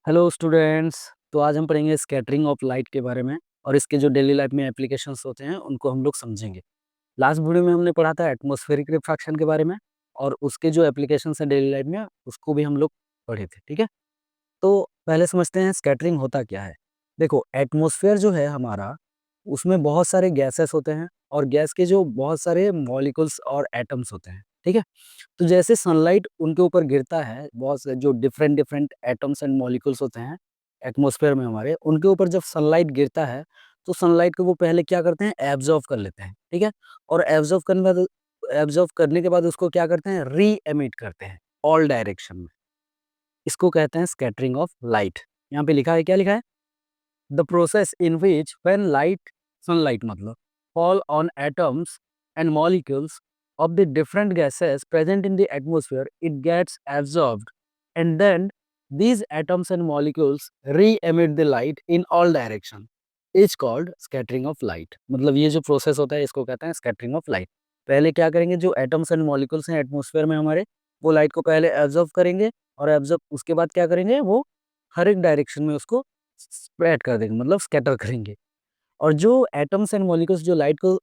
Hello students. तो आज हम पढ़ेंगे स्कैटरिंग ऑफ लाइट के बारे में और इसके जो डेली लाइफ में एप्लीकेशंस होते हैं उनको हम लोग समझेंगे। लास्ट वीडियो में हमने पढ़ा था एटमॉस्फेरिक रिफ्रैक्शन के बारे में और उसके जो एप्लीकेशंस हैं डेली लाइफ में उसको भी हम लोग पढ़े थे। ठीक है, तो पहले समझते हैं स्कैटरिंग होता क्या है। देखो, एटमॉस्फेयर जो है हमारा, उसमें बहुत सारे गैसेस होते हैं और गैस के जो बहुत सारे मॉलिक्यूल्स और एटम्स होते हैं। ठीक है, तो जैसे सनलाइट उनके ऊपर गिरता है, बहुत से जो different different atoms and molecules होते हैं एटमॉस्फेयर में हमारे, उनके ऊपर जब सनलाइट गिरता है तो सनलाइट को वो पहले क्या करते हैं, एब्जॉर्व कर लेते हैं। ठीक है, और एब्जॉर्व करने के बाद उसको क्या करते हैं, री एमिट करते हैं ऑल डायरेक्शन में। इसको कहते हैं स्कैटरिंग ऑफ लाइट। यहाँ पे लिखा है, क्या लिखा है, the process in which when light, sunlight मतलब, fall on atoms and molecules of the different gases present in the atmosphere, it gets absorbed and then these atoms and molecules re-emit the light in all direction. It's called scattering of light. मतलब ये जो process होता है इसको कहते हैं scattering of light. पहले क्या करेंगे, जो एटम्स एंड मॉलिक्यूल्स हैं एटमॉस्फेयर में हमारे, वो लाइट को पहले एब्जॉर्व करेंगे और एब्जॉर्व उसके बाद क्या करेंगे, वो हर एक डायरेक्शन में उसको स्प्रेड कर देंगे, मतलब स्कैटर करेंगे। और जो एटम्स एंड मॉलिक्यूल्स जो लाइट को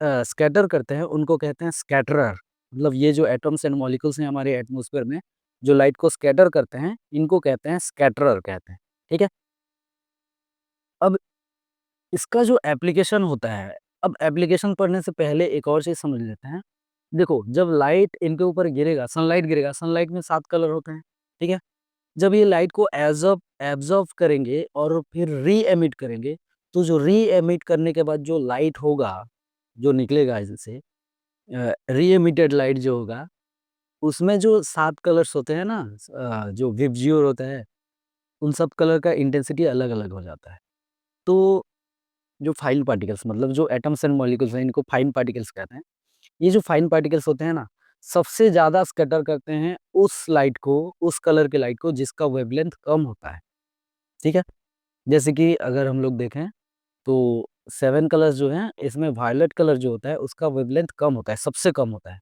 स्कैटर करते हैं उनको कहते हैं स्कैटरर। मतलब ये जो एटम्स एंड मॉलिक्यूल्स हैं हमारे एटमॉस्फेयर में जो लाइट को स्कैटर करते हैं, इनको कहते हैं स्कैटरर कहते हैं। ठीक है, अब इसका जो एप्लीकेशन होता है, अब एप्लीकेशन पढ़ने से पहले एक और चीज़ समझ लेते हैं। देखो, जब लाइट इनके ऊपर गिरेगा, सनलाइट गिरेगा, सनलाइट में 7 कलर होते हैं। ठीक है, जब ये लाइट को एब्ज़ॉर्ब एब्ज़ॉर्ब करेंगे और फिर री एमिट करेंगे, तो जो री एमिट करने के बाद जो लाइट होगा, जो निकलेगा इससे, री एमिटेड लाइट जो होगा, उसमें जो 7 कलर्स होते हैं ना, जो विबज्योर होता है, उन सब कलर का इंटेंसिटी अलग-अलग हो जाता है। तो जो फाइन पार्टिकल्स, मतलब जो एटम्स एंड मॉलिक्यूल्स हैं, इनको फाइन पार्टिकल्स कहते हैं। ये जो फाइन पार्टिकल्स होते हैं ना, सबसे ज़्यादा स्कैटर करते हैं उस लाइट को, उस कलर की लाइट को जिसका वेवलेंथ कम होता है। ठीक है? जैसे कि अगर हम लोग देखें तो 7 कलर्स जो हैं, इसमें वायलेट कलर जो होता है उसका वेवलेंथ कम होता है, सबसे कम होता है।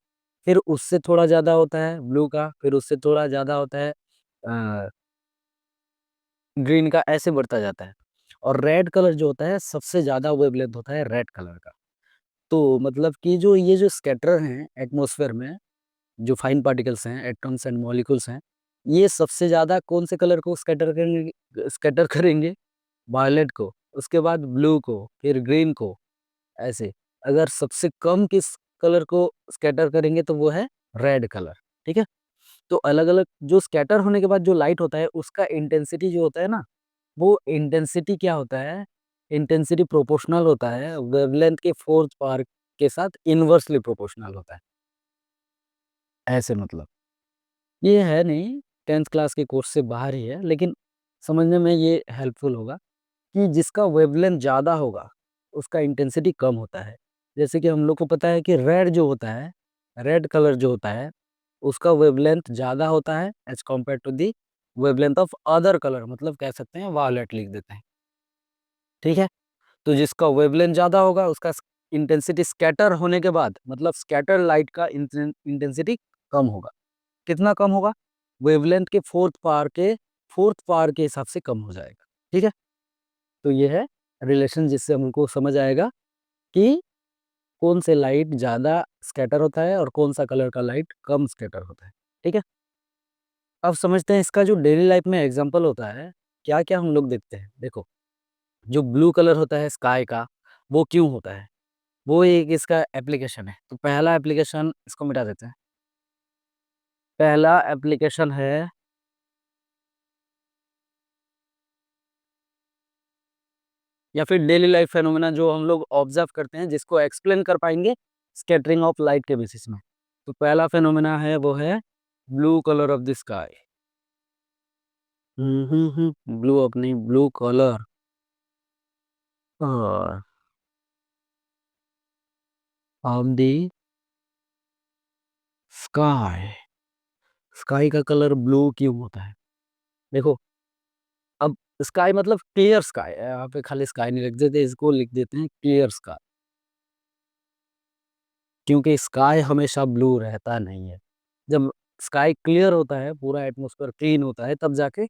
फिर उससे थोड़ा ज़्यादा होता है ब्लू का, फिर उससे थोड़ा ज़्यादा होता है अ, ग्रीन का, ऐसे बढ़ता जाता है। और रेड कलर जो होता है सबसे ज़्यादा वेवलेंथ होता है रेड कलर का। तो मतलब कि जो ये जो स्कैटरर हैं एटमॉस्फेयर में, जो फाइन पार्टिकल्स हैं, एटम्स एंड मॉलिक्यूल्स हैं, ये सबसे ज़्यादा कौन से कलर को स्कैटर करेंगे? वायलेट को, उसके बाद ब्लू को, फिर ग्रीन को, ऐसे। अगर सबसे कम किस कलर को स्कैटर करेंगे तो वो है रेड कलर। ठीक है? तो अलग-अलग जो स्कैटर होने के बाद जो लाइट होता है उसका इंटेंसिटी जो होता है ना, वो इंटेंसिटी क्या होता है? इंटेंसिटी प्रोपोर्शनल होता है वेवलेंथ के 4th पावर के साथ, इनवर्सली प्रोपोर्शनल होता है। ऐसे मतलब। ये है नहीं, 10th क्लास के कोर्स से बाहर ही है, लेकिन समझने में ये हेल्पफुल होगा कि जिसका वेवलेंथ ज़्यादा होगा, उसका इंटेंसिटी कम होता है। जैसे कि हम लोग को पता है कि रेड जो होता है, रेड कलर जो होता है, उसका वेवलेंथ ज़्यादा होता है as compare to the wavelength of other colour, मतलब कह सकते हैं वायलेट लिख देते हैं। ठीक है? तो जिसका वेवलेंथ ज़्यादा होगा उसका इंटेंसिटी स्कैटर होने के बाद, मतलब स्कैटर लाइट का इंटेंसिटी कम होगा। कितना कम होगा? वेवलेंथ के 4th पावर के हिसाब से कम हो जाएगा। ठीक है? तो ये है रिलेशन, जिससे हमको समझ आएगा कि कौन से लाइट ज़्यादा स्कैटर होता है और कौन सा कलर का लाइट कम स्कैटर होता है। ठीक है? अब समझते हैं इसका जो डेली लाइफ में एग्जांपल होता है, क्या-क्या हम लोग देखते हैं। देखो, जो ब्लू कलर होता है स्काई का, वो क्यों होता है? वो एक इसका एप्लीकेशन है। तो पहला एप्लीकेशन इसको मिटा देते हैं। पहला एप्लीकेशन है, या फिर डेली लाइफ फेनोमेना जो हम लोग ऑब्जर्व करते हैं, जिसको एक्सप्लेन कर पाएँगे स्कैटरिंग ऑफ लाइट के बेसिस में। तो पहला फेनोमेना है, वो है blue colour of the sky. Blue अपनी blue colour of the sky. Sky का कलर ब्लू क्यों होता है? देखो, अब स्काई मतलब क्लियर स्काई, यहाँ पे खाली स्काई नहीं लिख देते, इसको लिख देते हैं क्लियर स्काई। क्योंकि स्काई हमेशा ब्लू रहता नहीं है। जब स्काई क्लियर होता है, पूरा एटमॉस्फेयर क्लीन होता है, तब जाके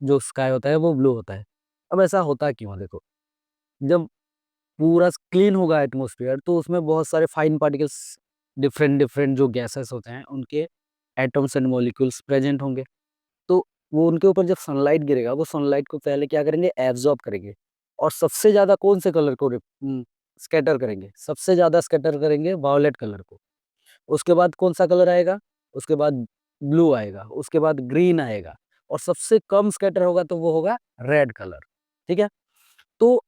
जो स्काई होता है वो ब्लू होता है। अब ऐसा होता क्यों है देखो, जब पूरा क्लीन होगा एटमॉस्फेयर तो उसमें बहुत सारे फाइन पार्टिकल्स, डिफरेंट डिफरेंट जो गैसेस होते हैं उनके एटम्स एंड मॉलिक्यूल्स प्रेजेंट होंगे। तो वो उनके ऊपर जब सनलाइट गिरेगा वो सनलाइट को पहले क्या करेंगे, एब्जॉर्ब करेंगे। और सबसे ज़्यादा कौन से कलर को स्कैटर करेंगे, सबसे ज़्यादा स्कैटर करेंगे वायोलेट कलर को। उसके बाद कौन-सा कलर आएगा, उसके बाद ब्लू आएगा, उसके बाद ग्रीन आएगा और सबसे कम स्कैटर होगा तो वो होगा रेड कलर, ठीक है? तो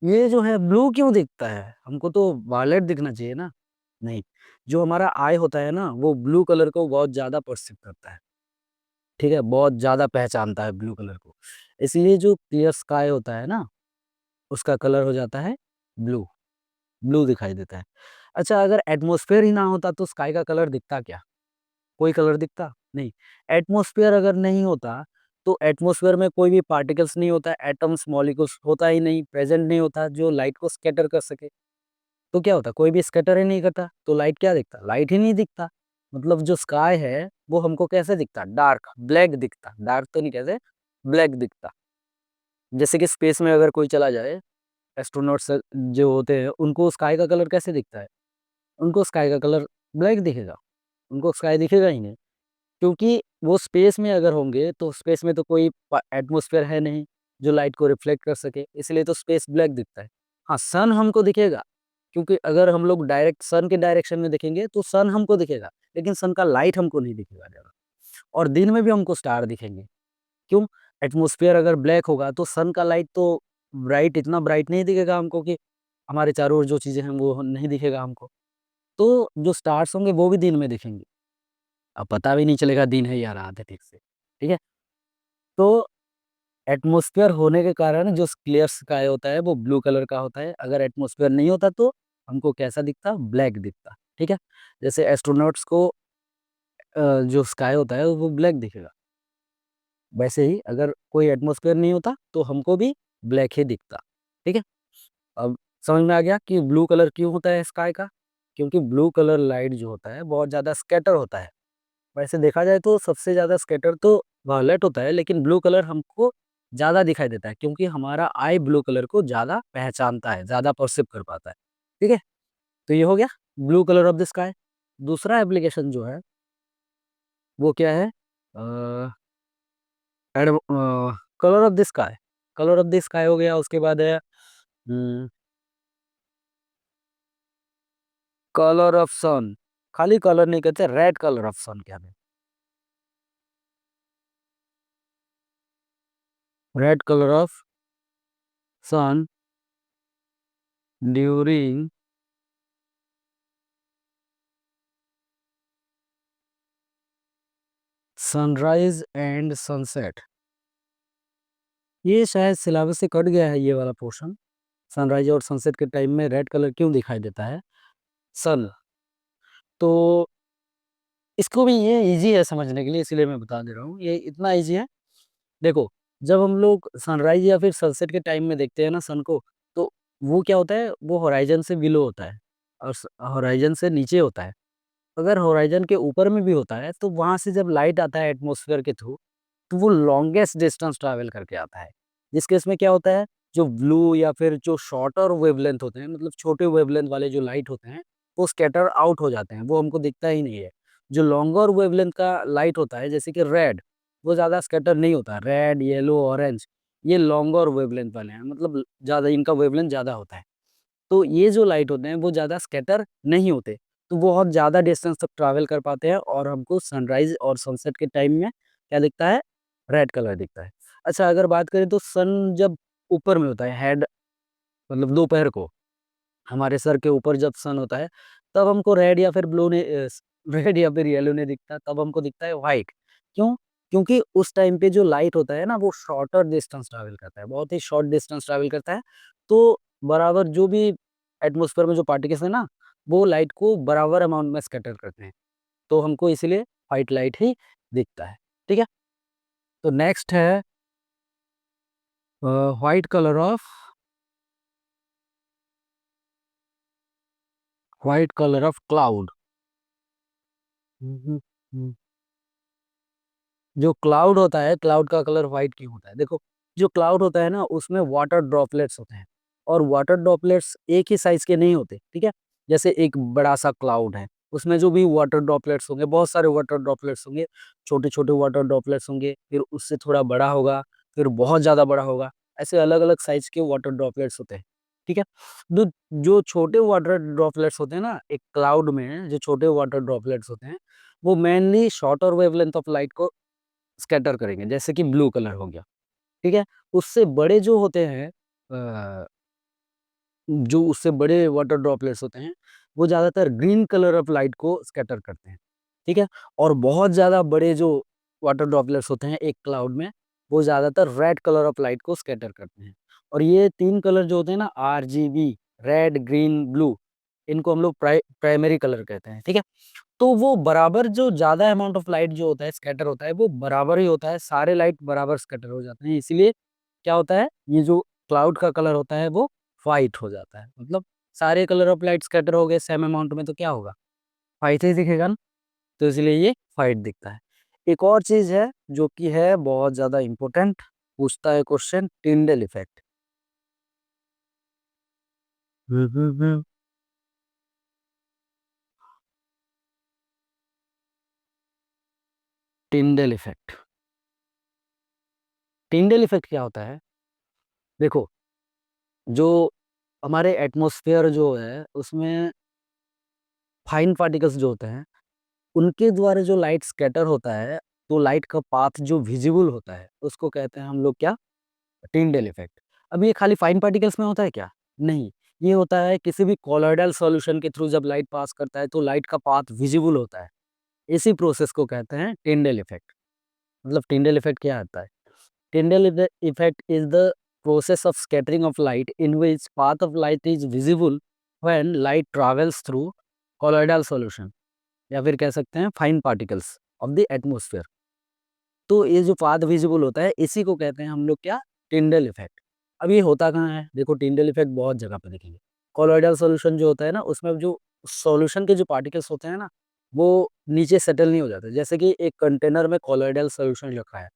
ये जो है ब्लू क्यों दिखता है? हमको तो वायलेट दिखना चाहिए ना? नहीं, जो हमारा आई होता है ना वो ब्लू कलर को बहुत ज़्यादा पर्सीव करता है, ठीक है? बहुत ज़्यादा पहचानता है ब्लू कलर को। इसलिए जो क्लियर स्काई होता है ना, उसका कलर हो जाता है ब्लू, ब्लू दिखाई देता है। अच्छा, अगर एटमॉस्फेयर ही ना होता तो स्काई का कलर दिखता क्या? कोई कलर दिखता? नहीं। एटमॉस्फेयर अगर नहीं होता, तो एटमॉस्फेयर में कोई भी पार्टिकल्स नहीं होता, एटम्स, मॉलिक्यूल्स होता ही नहीं, प्रेज़ेंट नहीं होता जो लाइट को स्कैटर कर सके। तो क्या होता? कोई भी स्कैटर ही नहीं करता, तो लाइट क्या दिखता? लाइट ही नहीं दिखता। मतलब जो स्काई है, वो हमको कैसे दिखता? डार्क, ब्लैक दिखता। डार्क तो नहीं कहते, ब्लैक दिखता। जैसे कि स्पेस में अगर कोई चला जाए, एस्ट्रोनॉट्स जो होते हैं, उनको स्काई का कलर कैसे दिखता है? उनको स्काई का कलर ब्लैक दिखेगा, उनको स्काई दिखेगा ही नहीं। क्योंकि वो स्पेस में अगर होंगे तो स्पेस में तो कोई एटमॉस्फेयर है नहीं जो लाइट को रिफ्लेक्ट कर सके, इसलिए तो स्पेस ब्लैक दिखता है। हाँ, सन हमको दिखेगा, क्योंकि अगर हम लोग डायरेक्ट सन के डायरेक्शन में देखेंगे तो सन हमको दिखेगा, लेकिन सन का लाइट हमको नहीं दिखेगा ज़्यादा। और दिन में भी हमको स्टार दिखेंगे। क्यों? एटमॉस्फेयर अगर ब्लैक होगा तो सन का लाइट तो ब्राइट, इतना ब्राइट नहीं दिखेगा हमको कि हमारे चारों ओर जो चीज़ें हैं वो नहीं दिखेगा हमको। तो जो स्टार्स होंगे वो भी दिन में दिखेंगे। अब पता भी नहीं चलेगा दिन है या रात है ठीक से, ठीक है? तो एटमॉस्फेयर होने के कारण जो क्लियर स्काई होता है वो ब्लू कलर का होता है। अगर एटमॉस्फेयर नहीं होता तो हमको कैसा दिखता? ब्लैक दिखता, ठीक है? जैसे एस्ट्रोनॉट्स को जो स्काई होता है वो ब्लैक दिखेगा। वैसे ही अगर कोई एटमॉस्फेयर नहीं होता तो हमको भी ब्लैक ही दिखता, ठीक है? अब समझ में आ गया कि ब्लू कलर क्यों होता है स्काई का? क्योंकि ब्लू कलर लाइट जो होता है बहुत ज़्यादा स्कैटर होता है। वैसे देखा जाए तो सबसे ज़्यादा स्कैटर तो वायलेट होता है, लेकिन ब्लू कलर हमको ज़्यादा दिखाई देता है क्योंकि हमारा आई ब्लू कलर को ज़्यादा पहचानता है, ज़्यादा परसीव कर पाता है। ठीक है? तो ये हो गया blue colour of the sky. दूसरा एप्लीकेशन जो है वो क्या है? Uh, colour of the sky. Colour of the sky हो गया, उसके बाद है कलर ऑफ सन। खाली कलर नहीं कहते, रेड कलर ऑफ सन कहते हैं। Red colour of sun during sunrise and sunset. ये शायद सिलेबस से कट गया है ये वाला पोर्शन। सनराइज और सनसेट के टाइम में रेड कलर क्यों दिखाई देता है? सन। तो इसको भी ये इजी है समझने के लिए, इसीलिए मैं बता दे रहा हूँ, ये इतना इजी है। देखो, जब हम लोग सनराइज या फिर सनसेट के टाइम में देखते हैं ना सन को, तो वो क्या होता है, वो होराइजन से बिलो होता है और होराइजन से नीचे होता है। अगर होराइजन के ऊपर में भी होता है तो वहां से जब लाइट आता है एटमॉस्फेयर के थ्रू, तो वो लॉन्गेस्ट डिस्टेंस ट्रैवल करके आता है। जिस केस में क्या होता है, जो ब्लू या फिर जो शॉर्टर वेवलेंथ होते हैं, मतलब छोटे वेवलेंथ वाले जो लाइट होते हैं, वो स्कैटर आउट हो जाते हैं, वो हमको दिखता ही नहीं है। जो लॉन्गर वेवलेंथ का लाइट होता है जैसे कि रेड, वो ज़्यादा स्कैटर नहीं होता। रेड, येलो, ऑरेंज, ये लॉन्गर वेवलेंथ वाले हैं, मतलब ज़्यादा इनका वेवलेंथ ज़्यादा होता है। तो ये जो लाइट होते हैं वो ज़्यादा स्कैटर नहीं होते, तो वो बहुत ज़्यादा डिस्टेंस तक ट्रैवल कर पाते हैं और हमको सनराइज़ और सनसेट के टाइम में क्या दिखता है? रेड कलर दिखता है। अच्छा, अगर बात करें तो सन जब ऊपर में होता है, हेड मतलब दोपहर को, हमारे सर के ऊपर जब सन होता है, तब हमको रेड या फिर ब्लू नहीं रेड या फिर येलो नहीं दिखता, तब हमको दिखता है व्हाइट। क्यों? क्योंकि उस टाइम पे जो लाइट होता है ना, वो शॉर्टर डिस्टेंस ट्रैवल करता है, बहुत ही शॉर्ट डिस्टेंस ट्रैवल करता है। तो बराबर जो भी एटमॉस्फेयर में जो पार्टिकल्स हैं ना, वो लाइट को बराबर अमाउंट में स्कैटर करते हैं। तो हमको इसीलिए व्हाइट लाइट ही दिखता है। ठीक है? तो नेक्स्ट है white colour of white colour of cloud. जो क्लाउड होता है, क्लाउड का कलर व्हाइट क्यों होता है? देखो, जो क्लाउड होता है ना, उसमें वाटर ड्रॉपलेट्स होते हैं और वाटर ड्रॉपलेट्स एक ही साइज़ के नहीं होते, ठीक है? जैसे एक बड़ा-सा क्लाउड है, उसमें जो भी वाटर ड्रॉपलेट्स होंगे, बहुत सारे वाटर ड्रॉपलेट्स होंगे, छोटे-छोटे वाटर ड्रॉपलेट्स होंगे, फिर उससे थोड़ा बड़ा होगा, फिर बहुत ज़्यादा बड़ा होगा, ऐसे अलग-अलग साइज़ के वाटर ड्रॉपलेट्स होते हैं, ठीक है? दो जो छोटे वाटर ड्रॉपलेट्स होते हैं ना, एक क्लाउड में जो छोटे वाटर ड्रॉपलेट्स होते हैं, वो mainly shorter wavelength of light को स्कैटर करेंगे, जैसे कि ब्लू कलर हो गया, ठीक है? उससे बड़े जो होते हैं अ, जो उससे बड़े वाटर ड्रॉपलेट्स होते हैं, वो ज़्यादातर ग्रीन कलर ऑफ लाइट को स्कैटर करते हैं, ठीक है? और बहुत ज़्यादा बड़े जो वाटर ड्रॉपलेट्स होते हैं एक क्लाउड में, वो ज़्यादातर रेड कलर ऑफ लाइट को स्कैटर करते हैं। और ये 3 कलर जो होते हैं ना आरजीबी, रेड, ग्रीन, ब्लू, इनको हम लोग प्राइमरी कलर कहते हैं, ठीक है? तो वो बराबर जो ज़्यादा अमाउंट ऑफ लाइट जो होता है स्कैटर होता है, वो बराबर ही होता है, सारे लाइट बराबर स्कैटर हो जाते हैं। इसीलिए क्या होता है, ये जो क्लाउड का कलर होता है वो व्हाइट हो जाता है। मतलब सारे कलर ऑफ लाइट स्कैटर हो गए सेम अमाउंट में तो क्या होगा? व्हाइट ही दिखेगा ना, तो इसलिए ये व्हाइट दिखता है। एक और चीज़ है जो कि है बहुत ज़्यादा इम्पोर्टेंट, पूछता है question Tyndall effect. Tyndall effect. Tyndall effect क्या होता है? देखो, जो हमारे एटमॉस्फेयर जो है उसमें फाइन पार्टिकल्स जो होते हैं, उनके द्वारा जो लाइट स्कैटर होता है, तो लाइट का पाथ जो विज़िबल होता है, उसको कहते हैं हम लोग क्या? Tyndall effect. अब ये खाली फाइन पार्टिकल्स में होता है क्या? नहीं, ये होता है किसी भी कोलॉइडल सॉल्यूशन के थ्रू जब लाइट पास करता है, तो लाइट का पाथ विज़िबल होता है। इसी प्रोसेस को कहते हैं टिंडल इफेक्ट। मतलब टिंडल इफेक्ट क्या आता है? Tyndall effect is the process of scattering of light in which path of light is visible when light travels through colloidal solution या फिर कह सकते हैं fine particles of the atmosphere. तो ये जो पाथ विजिबल होता है इसी को कहते हैं हम लोग क्या? Tyndall effect. अब ये होता कहाँ है? देखो टिंडल इफेक्ट बहुत जगह पे देखेंगे। कोलॉइडल सॉल्यूशन जो होता है ना उसमें जो सॉल्यूशन के जो पार्टिकल्स होते हैं ना वो नीचे सेटल नहीं हो जाते। जैसे कि एक कंटेनर में कोलॉइडल सॉल्यूशन रखा है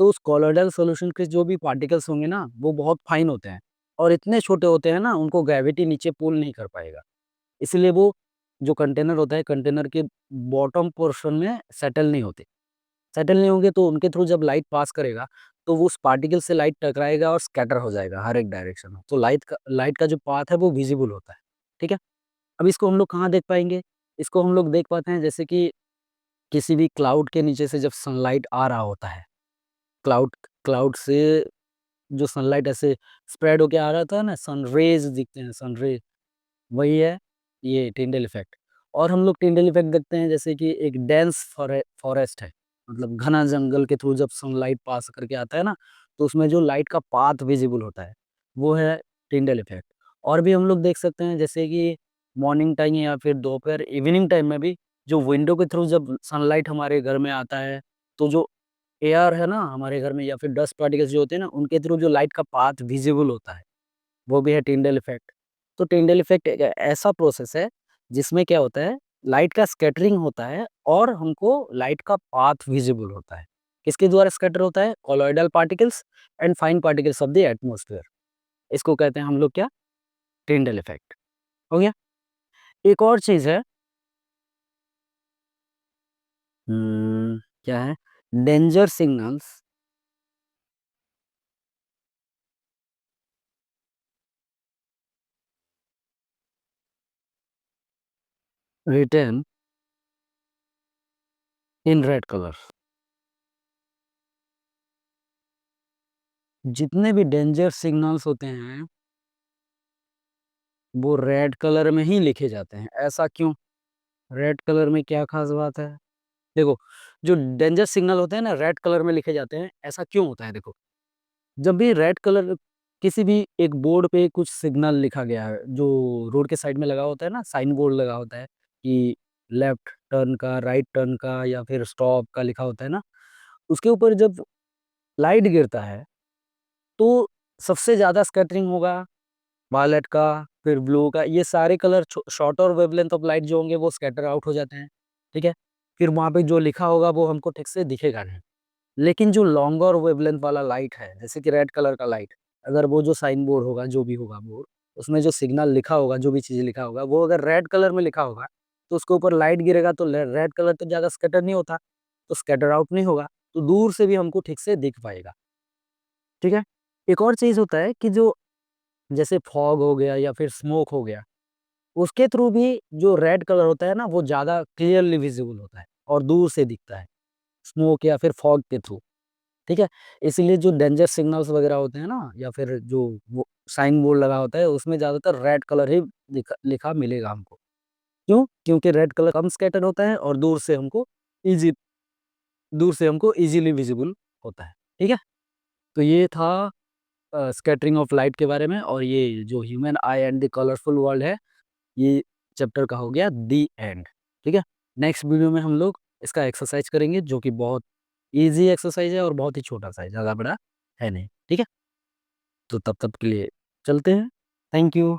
तो उस कोलॉइडल सॉल्यूशन के जो भी पार्टिकल्स होंगे ना, वो बहुत फाइन होते हैं और इतने छोटे होते हैं ना, उनको ग्रेविटी नीचे पुल नहीं कर पाएगा। इसलिए वो जो कंटेनर होता है, कंटेनर के बॉटम पोर्शन में सेटल नहीं होते। सेटल नहीं होंगे तो उनके थ्रू जब लाइट पास करेगा, तो वो उस पार्टिकल से लाइट टकराएगा और स्कैटर हो जाएगा हर एक डायरेक्शन में। तो लाइट का जो पाथ है वो विज़िबल होता है, ठीक है? अब इसको हम लोग कहाँ देख पाएँगे? इसको हम लोग देख पाते हैं जैसे कि किसी भी क्लाउड के नीचे से जब सनलाइट आ रहा होता है, क्लाउड क्लाउड से जो सनलाइट ऐसे स्प्रेड होके आ रहा था ना, सन रेज़ दिखते हैं, सन रे, वही है ये टिंडल इफ़ेक्ट। और हम लोग टिंडल इफ़ेक्ट देखते हैं जैसे कि एक डेंस फॉरेस्ट है, मतलब घना जंगल के थ्रू जब सनलाइट पास करके आता है ना, तो उसमें जो लाइट का पाथ विज़िबल होता है, वो है टिंडल इफ़ेक्ट। और भी हम लोग देख सकते हैं जैसे कि मॉर्निंग टाइम या फिर दोपहर इवनिंग टाइम में भी जो विंडो के थ्रू जब सनलाइट हमारे घर में आता है, तो जो एयर है ना हमारे घर में या फिर डस्ट पार्टिकल्स जो होते हैं ना, उनके थ्रू जो लाइट का पाथ विज़िबल होता है, वो भी है टिंडल इफ़ेक्ट। तो टिंडल इफ़ेक्ट एक ऐसा प्रोसेस है, जिसमें क्या होता है, लाइट का स्कैटरिंग होता है और हमको लाइट का पाथ विज़िबल होता है। किसके द्वारा स्कैटर होता है? Colloidal particles and fine particles of the atmosphere. इसको कहते हैं हम लोग क्या? Tyndall effect. हो गया? एक और चीज़ है क्या है? Danger signals written in red colour. जितने भी डेंजर सिग्नल्स होते हैं वो रेड कलर में ही लिखे जाते हैं। ऐसा क्यों? रेड कलर में क्या ख़ास बात है? देखो, जो डेंजर सिग्नल होते हैं ना रेड कलर में लिखे जाते हैं, ऐसा क्यों होता है देखो? जब भी रेड कलर किसी भी एक बोर्ड पे कुछ सिग्नल लिखा गया है, जो रोड के साइड में लगा होता है ना, साइन बोर्ड लगा होता है कि लेफ्ट टर्न का, राइट टर्न का या फिर स्टॉप का लिखा होता है ना, उसके ऊपर जब लाइट गिरता है, तो सबसे ज़्यादा स्कैटरिंग होगा वायलेट का, फिर ब्लू का, ये सारे colour shorter wavelength of light जो होंगे वो स्कैटर आउट हो जाते हैं, ठीक है? फिर वहाँ पे जो लिखा होगा वो हमको ठीक से दिखेगा नहीं। लेकिन जो लॉन्गर वेवलेंथ वाला लाइट है, जैसे कि रेड कलर का लाइट, अगर वो जो साइन बोर्ड होगा, जो भी होगा बोर्ड, उसमें जो सिग्नल लिखा होगा, जो भी चीज़ लिखा होगा, वो अगर रेड कलर में लिखा होगा, तो उसके ऊपर लाइट गिरेगा तो रेड कलर तो ज़्यादा स्कैटर नहीं होता, तो स्कैटर आउट नहीं होगा, तो दूर से भी हमको ठीक से दिख पाएगा। ठीक है? एक और चीज़ होता है कि जो जैसे फॉग हो गया या फिर स्मोक हो गया, उसके थ्रू भी जो रेड कलर होता है ना, वो ज़्यादा क्लियरली विज़िबल होता है और दूर से दिखता है, स्मोक या फिर फॉग के थ्रू। ठीक है? इसीलिए जो डेंजर सिग्नल्स वगैरह होते हैं ना, या फिर जो वो साइन बोर्ड लगा होता है, उसमें ज़्यादातर रेड कलर ही लिखा लिखा मिलेगा हमको। क्यों? क्योंकि रेड कलर कम स्कैटर होता है और ईज़ी दूर से हमको ईज़िली विज़िबल होता है। ठीक है? तो ये था स्कैटरिंग ऑफ लाइट के बारे में, और ये जो human I and the colourful world है, ये चैप्टर का हो गया दी एंड। ठीक है? नेक्स्ट वीडियो में हम लोग इसका एक्सरसाइज करेंगे, जो कि बहुत ईज़ी एक्सरसाइज है और बहुत ही छोटा-सा है, ज़्यादा बड़ा है नहीं। ठीक है? तो तब तक के लिए चलते हैं। Thank you.